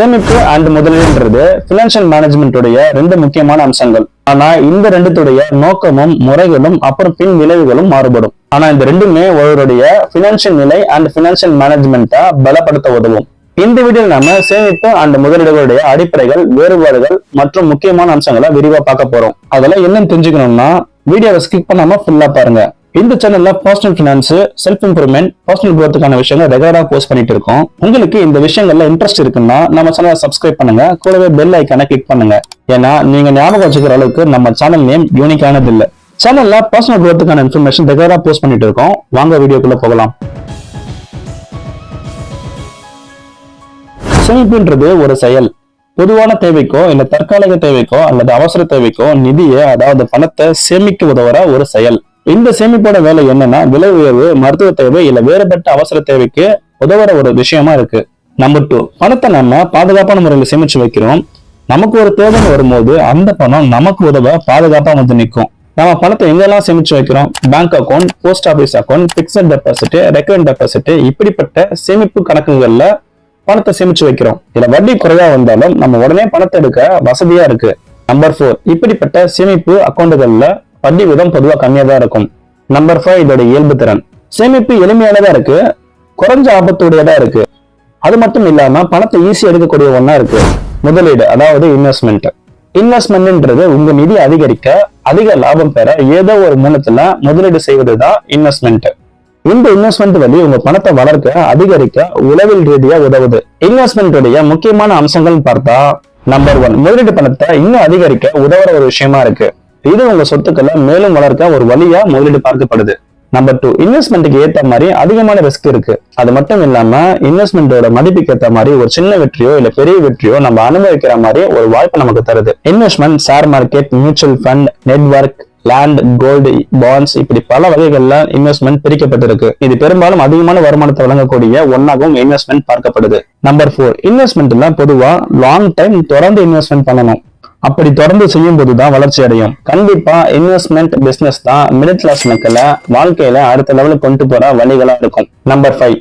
சேமிப்பு and முதலீடுன்றது financial management உடைய ரெண்டு முக்கியமான அம்சங்கள். ஆனா இந்த ரெண்டுத்துடைய நோக்கமும் முறைகளும் அப்புறம் பின் விளைவுகளும் மாறுபடும். ஆனா இந்த ரெண்டுமே ஒருவருடைய பினான்சியல் நிலை அண்ட் பினான்சியல் மேனேஜ்மெண்ட்டை பலப்படுத்த உதவும். இந்த வீடியோவில் நாம சேமிப்பு அண்ட் முதலீடுகளுடைய அடிப்படைகள், வேறுபாடுகள் மற்றும் முக்கியமான அம்சங்களை விரிவா பார்க்க போறோம். அதெல்லாம் என்னன்னு தெரிஞ்சுக்கணும்னா வீடியோவை ஸ்கிப் பண்ணாம ஃபுல்லா பாருங்க. இந்த சேனல்ல personal finance, self improvement, personal குரோத்துக்கான விஷயங்கள் ரெகுலரா போஸ்ட் பண்ணிட்டு இருக்கோம். உங்களுக்கு இந்த விஷயங்கள்ல இன்ட்ரெஸ்ட் இருக்குன்னா நம்ம சேனலை சப்ஸ்கிரைப் பண்ணுங்க, கூடவே பெல் ஐக்கானை கிளிக் பண்ணுங்க. ஏன்னா நீங்க ஞாபகம் வச்சுக்கிற அளவுக்கு நம்ம சேனல் நேம் யூனிக்கானது இல்ல. சேனல்ல பர்சனல் குரோத்துக்கான இன்ஃபர்மேஷன் ரெகுலரா போஸ்ட் பண்ணிட்டு இருக்கோம். வாங்க வீடியோக்குள்ள போகலாம். சேமிப்புன்றது ஒரு செயல். பொதுவான தேவைக்கோ இல்ல தற்காலிக தேவைக்கோ அல்லது அவசர தேவைக்கோ நிதியை, அதாவது பணத்தை சேமிக்க உதவுற ஒரு செயல். இந்த சேமிப்போட வேலை என்னன்னா, விலை உயர்வு, மருத்துவ தேவை இல்ல வேறுபட்ட அவசர தேவைக்கு உதவுற ஒரு விஷயமா இருக்கு. நம்பர் 2, பணத்தை நம்ம பாதுகாப்பான முறையில சேமிச்சு வைக்கிறோம். நமக்கு ஒரு தேவைன்னு வரும்போது அந்த பணம் நமக்கு உதவ பாதுகாப்பா வந்து நிற்கும். நம்ம பணத்தை எங்கெல்லாம் சேமிச்சு வைக்கிறோம்? Bank account, post office account, fixed deposit, recurrent deposit, இப்படிப்பட்ட சேமிப்பு கணக்குகள்ல பணத்தை சேமிச்சு வைக்கிறோம். இதுல வட்டி குறைவா வந்தாலும் நம்ம உடனே பணத்தை எடுக்க வசதியா இருக்கு. நம்பர் 4, இப்படிப்பட்ட சேமிப்பு அக்கௌண்ட்டுகள்ல வட்டி விதம் பொதுவா கம்மியா தான் இருக்கும். நம்பர் 5, இதோட இயல்பு திறன். சேமிப்பு எளிமையானதா இருக்கு, குறைஞ்ச ஆபத்துடையதா இருக்கு. அது மட்டும் இல்லாம பணத்தை ஈஸியா எடுக்கக்கூடிய ஒண்ணா இருக்கு. முதலீடு, அதாவது இன்வெஸ்ட்மெண்ட். இன்வெஸ்ட்மெண்ட்ன்றது உங்க நிதி அதிகரிக்க, அதிக லாபம் பெற ஏதோ ஒரு மூலத்துல முதலீடு செய்வதுதான் இன்வெஸ்ட்மெண்ட். இந்த இன்வெஸ்ட்மெண்ட் வழி உங்க பணத்தை வளர்க்க, அதிகரிக்க உளவியல் ரீதியா உதவுது. இன்வெஸ்ட்மெண்ட் உடைய முக்கியமான அம்சங்கள் பார்த்தா, நம்பர் 1, முதலீடு பணத்தை இன்னும் அதிகரிக்க உதவுற ஒரு விஷயமா இருக்கு. இது உங்க சொத்துக்களை மேலும் வளர்க்க ஒரு வழியா முதலீடு பார்க்கப்படுது. நம்பர் 2, இன்வெஸ்ட்மெண்ட்டுக்கு ஏத்த மாதிரி அதிகமான ரிஸ்க் இருக்கு. அது மட்டும் இல்லாம இன்வெஸ்ட்மெண்டோட மதிப்புக்கு ஏத்த மாதிரி ஒரு சின்ன வெற்றியோ இல்ல பெரிய வெற்றியோ நம்ம அனுபவிக்கிற மாதிரி ஒரு வாய்ப்பு நமக்கு தருது. Investment, share market, mutual fund, network, land, gold, bonds, இப்படி பல வகைகள்ல இன்வெஸ்ட்மெண்ட் பிரிக்கப்பட்டிருக்கு. இது பெரும்பாலும் அதிகமான வருமானத்தை வழங்கக்கூடிய ஒன்னாகவும் இன்வெஸ்ட்மெண்ட் பார்க்கப்படுது. நம்பர் 4, இன்வெஸ்ட்மெண்ட்ல பொதுவா லாங் டைம் தொடர்ந்து இன்வெஸ்ட்மெண்ட் பண்ணணும். அப்படி தொடர்ந்து செய்யும் போதுதான் வளர்ச்சி அடையும். கண்டிப்பா இன்வெஸ்ட்மெண்ட் பிசினஸ் தான் மிடில் கிளாஸ் மக்களை வாழ்க்கையில அடுத்த லெவலுக்கு கொண்டு போற வழிகளா இருக்கும். நம்பர் 5,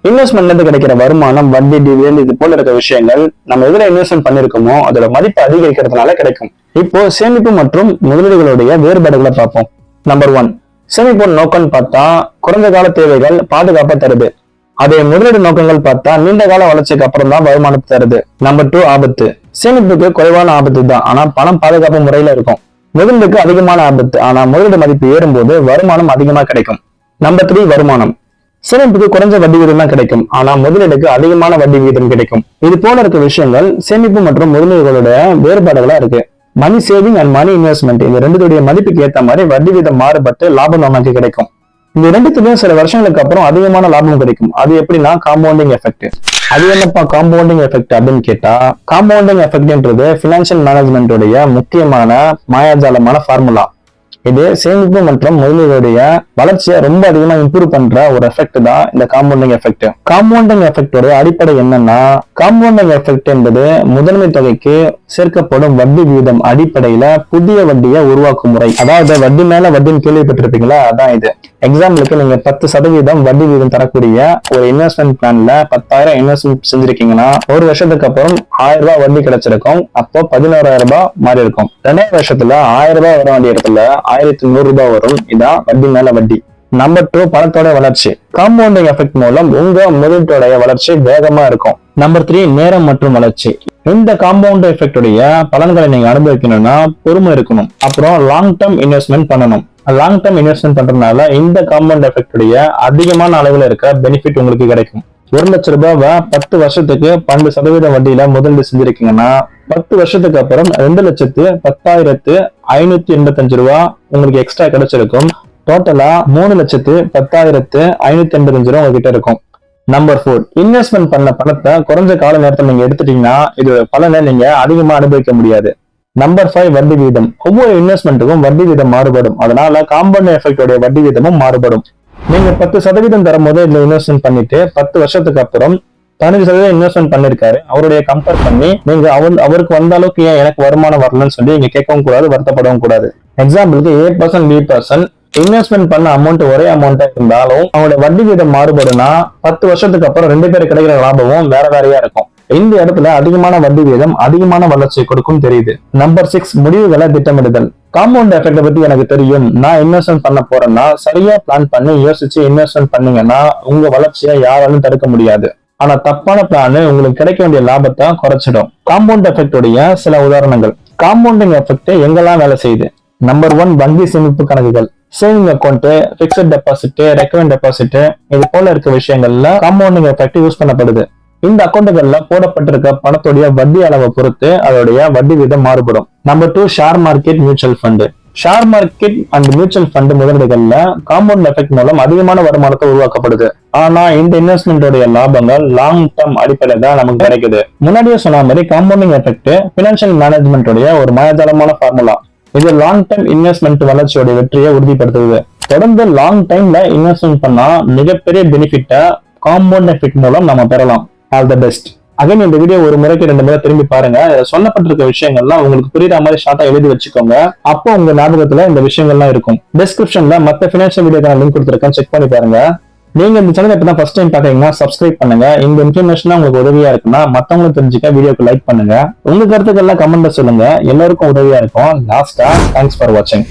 இன்வெஸ்ட்மெண்ட்ல இருந்து கிடைக்கிற வருமானம், வட்டி, டிவிடெண்ட், இது போல இருக்க விஷயங்கள் நம்ம எதுல இன்வெஸ்ட்மெண்ட் பண்ணிருக்கோமோ அதோட மதிப்பு அதிகரிக்கிறதுனால கிடைக்கும். இப்போ சேமிப்பு மற்றும் முதலீடுகளுடைய வேறுபாடுகளை பார்ப்போம். நம்பர் 1, சேமிப்பு நோக்கம்னு பார்த்தா குறைந்த கால தேவைகள் பாதுகாப்பா தருது. அதே முதலீடு நோக்கங்கள் பார்த்தா நீண்ட கால வளர்ச்சிக்கு அப்புறம் தான் வருமானத்தை தருது. நம்பர் 2, ஆபத்து. சேமிப்புக்கு குறைவான ஆபத்து தான், ஆனா பணம் பாதுகாப்பு முறையில இருக்கும். முதலீடுக்கு அதிகமான ஆபத்து, ஆனா முதலீடு மதிப்பு ஏறும்போது வருமானம் அதிகமா கிடைக்கும். நம்பர் 3, வருமானம். சேமிப்புக்கு குறைஞ்ச வட்டி வீதம் தான் கிடைக்கும், ஆனா முதலீடுக்கு அதிகமான வட்டி வீதம் கிடைக்கும். இது போல இருக்க விஷயங்கள் சேமிப்பு மற்றும் முதலீடுகளுடைய வேறுபாடுகளா இருக்கு. Money saving and money investment, இந்த ரெண்டுடைய மதிப்புக்கு ஏற்ற மாதிரி வட்டி வீதம் மாறுபட்டு லாபம் நமக்கு கிடைக்கும். இந்த ரெண்டுத்துலயும் சில வருஷங்களுக்கு அப்புறம் அதிகமான லாபம் கிடைக்கும். அது எப்படின்னா காம்பவுண்டிங் எஃபெக்ட். அது என்னப்பா காம்பவுண்டிங் எஃபெக்ட் அப்படின்னு கேட்டா, காம்பவுண்டிங் எஃபெக்ட்ன்றது பினான்சியல் மேனேஜ்மெண்ட் உடைய முக்கியமான மாயாஜாலமான ஃபார்முலா. இது சேமிப்பு மற்றும் முதலீடுடைய வளர்ச்சியை ரொம்ப அதிகமா இம்ப்ரூவ் பண்ற ஒரு எஃபெக்ட் தான் இந்த காம்பவுண்டிங் எஃபெக்ட். காம்பவுண்டிங் எஃபெக்டோட அடிப்படை என்னன்னா, காம்பவுண்டிங் எஃபெக்ட் என்பது முதன்மை தொகைக்கு சேர்க்கப்படும் வட்டி வீதம் அடிப்படையில புதிய வட்டியை உருவாக்கும் முறை. அதாவது வட்டி மேல வட்டின்னு கேள்விப்பட்டிருப்பீங்களா, அதான் இது. எக்ஸாம்பிளுக்கு நீங்க 10% வட்டி வீதம் தரக்கூடிய ஒரு இன்வெஸ்ட்மெண்ட் பிளான்ல 10,000 இன்வெஸ்ட்மெண்ட் செஞ்சிருக்கீங்கன்னா ஒரு வருஷத்துக்கு அப்புறம் 1000 ரூபாய் வட்டி கிடைச்சிருக்கும். அப்போ 11,000 ரூபாய் மாறி இருக்கும். 2 வருஷத்துல 1000 ரூபாய் வர வேண்டிய இடத்துல 1100 ரூபாய் வரும். இதான் வட்டி மேல வட்டி. நம்பர் 2, பணத்தோட வளர்ச்சி. காம்பவுண்டிங் எஃபெக்ட் மூலம் உங்க முதலீட்டோடைய வளர்ச்சி வேகமா இருக்கும். நம்பர் 3, நேரம் மற்றும் வளர்ச்சி. இந்த காம்பவுண்ட் எஃபெக்ட் உடைய பலன்களை நீங்க அனுபவிக்கணும்னா பொறுமை இருக்கணும். அப்புறம் லாங் டேர்ம் இன்வெஸ்ட்மெண்ட் பண்ணணும். லாங் டேர்ம் இன்வெஸ்ட்மெண்ட் பண்றதுனால இந்த காம்பவுண்ட் எஃபெக்ட் உடைய அதிகமான அளவுல இருக்க பெனிஃபிட் உங்களுக்கு கிடைக்கும். 1 லட்சம் ரூபாவை 10 வருஷத்துக்கு 12% வட்டியில முதலீடு செஞ்சிருக்கீங்கன்னா 10 வருஷத்துக்கு அப்புறம் 2,10,585 ரூபாய் உங்களுக்கு எக்ஸ்ட்ரா கிடைச்சிருக்கும். டோட்டலா 3,10,585 ரூபாய் உங்ககிட்ட இருக்கும். நம்பர் 4, இன்வெஸ்ட்மெண்ட் பண்ண பணத்தை குறைஞ்ச கால நேரத்தில் நீங்க எடுத்துட்டீங்கன்னா இதோட பலனை நீங்க அதிகமா அனுபவிக்க முடியாது. நம்பர் 5, வட்டி வீதம். ஒவ்வொரு இன்வெஸ்ட்மெண்ட்டுக்கும் வட்டி வீதம் மாறுபடும். அதனால காம்பவுண்ட் எஃபெக்ட் உடைய வட்டி வீதமும் மாறுபடும். நீங்க 10% தரும்போது இதுல இன்வெஸ்ட்மெண்ட் பண்ணிட்டு 10 வருஷத்துக்கு அப்புறம் 15% இன்வெஸ்ட்மெண்ட் பண்ணிருக்காரு, அவருடைய கம்பேர் பண்ணி நீங்க அவருக்கு வந்த அளவுக்கு ஏன் எனக்கு வருமானம் வரலன்னு சொல்லி நீங்க கேட்கவும் கூடாது, வருத்தப்படவும் கூடாது. எக்ஸாம்பிளுக்கு A%, B% இன்வெஸ்ட்மெண்ட் பண்ண அமௌண்ட் ஒரே அமௌண்டா இருந்தாலும் அவங்களோட வட்டி வீதம் மாறுபடுனா 10 வருஷத்துக்கு அப்புறம் 2 பேருக்கு கிடைக்கிற லாபமும் வேற வேறையா இருக்கும். இந்த இடத்துல அதிகமான வட்டி வீதம் அதிகமான வளர்ச்சியை கொடுக்கும் தெரியுது. நம்பர் 6, முடிவுகளை திட்டமிடுதல். காம்பவுண்ட் எஃபெக்ட் பத்தி எனக்கு தெரியும், நான் இன்வெஸ்ட்மெண்ட் பண்ண போறேன்னா சரியா பிளான் பண்ணி யோசிச்சு இன்வெஸ்ட்மெண்ட் பண்ணீங்கன்னா உங்க வளர்ச்சியை யாராலும் தடுக்க முடியாது. ஆனா தப்பான பிளான் உங்களுக்கு கிடைக்க வேண்டிய லாபத்தை குறைச்சிடும். காம்பவுண்ட் எஃபெக்ட் உடைய சில உதாரணங்கள். காம்பவுண்டிங் எஃபெக்ட் எங்கெல்லாம் வேலை செய்யுது? நம்பர் 1, வங்கி சேமிப்பு கணக்குகள். Saving account, fixed deposit, recurrent deposit, இது போல இருக்க விஷயங்கள்ல காம்பவுண்டிங் எஃபெக்ட் யூஸ் பண்ணப்படுது. இந்த அக்கௌண்ட்டுகள்ல போடப்பட்டிருக்க பணத்துடைய வட்டி அளவை பொறுத்து அதோடைய வட்டி வீதம் மாறுபடும். Number 2, share market, mutual fund. Share market and mutual fund முதலீடுகள்ல காம்பவுண்ட் எஃபெக்ட் மூலம் அதிகமான வருமானத்தை உருவாக்கப்படுது. ஆனா இந்த இன்வெஸ்ட்மெண்டோடைய லாபங்கள் லாங் டர்ம் அடிப்படையில தான் நமக்கு கிடைக்குது. முன்னாடியே சொன்ன மாதிரி காம்பவுண்டிங் எஃபெக்ட் பினான்சியல் மேனேஜ்மெண்டோடைய ஒரு மாயஜாலமான ஃபார்முலா. இது லாங் டர்ம் இன்வெஸ்ட்மெண்ட் வளர்ச்சியோட வெற்றியை உறுதிப்படுத்துது. தொடர்ந்து லாங் டைம்ல இன்வெஸ்ட்மெண்ட் பண்ணா மிகப்பெரிய பெனிஃபிட்டை காம்பவுண்ட் எஃபெக்ட் மூலம் நம்ம பெறலாம். All the best. அகைன் இந்த வீடியோ ஒரு முறைக்கு 2 முறை திரும்பி பாருங்க. சொல்லப்பட்டிருக்க விஷயங்கள்லாம் உங்களுக்கு புரியுற மாதிரி ஷார்ட்டா எழுதி வச்சுக்கோங்க. அப்போ உங்க ஞாபகத்துல இந்த விஷயங்கள்லாம் இருக்கும். டிஸ்கிரிப்ஷன்ல மத்த பினான்சியல் வீடியோக்கான லிங்க் கொடுத்துருக்கேன், செக் பண்ணி பாருங்க. நீங்க இந்த சேனல் இப்பதான் ஃபர்ஸ்ட் டைம் பாத்தீங்கன்னா சப்ஸ்கிரைப் பண்ணுங்க. இந்த இன்ஃபர்மேஷன் உங்களுக்கு உதவியா இருக்குன்னா மத்தவங்களும் தெரிஞ்சுக்க வீடியோக்கு லைக் பண்ணுங்க. உங்க கருத்துக்கள்லாம் கமெண்ட்ல சொல்லுங்க, எல்லாருக்கும் உதவியா இருக்கும். லாஸ்டா தேங்க்ஸ் ஃபார் வாட்சிங்.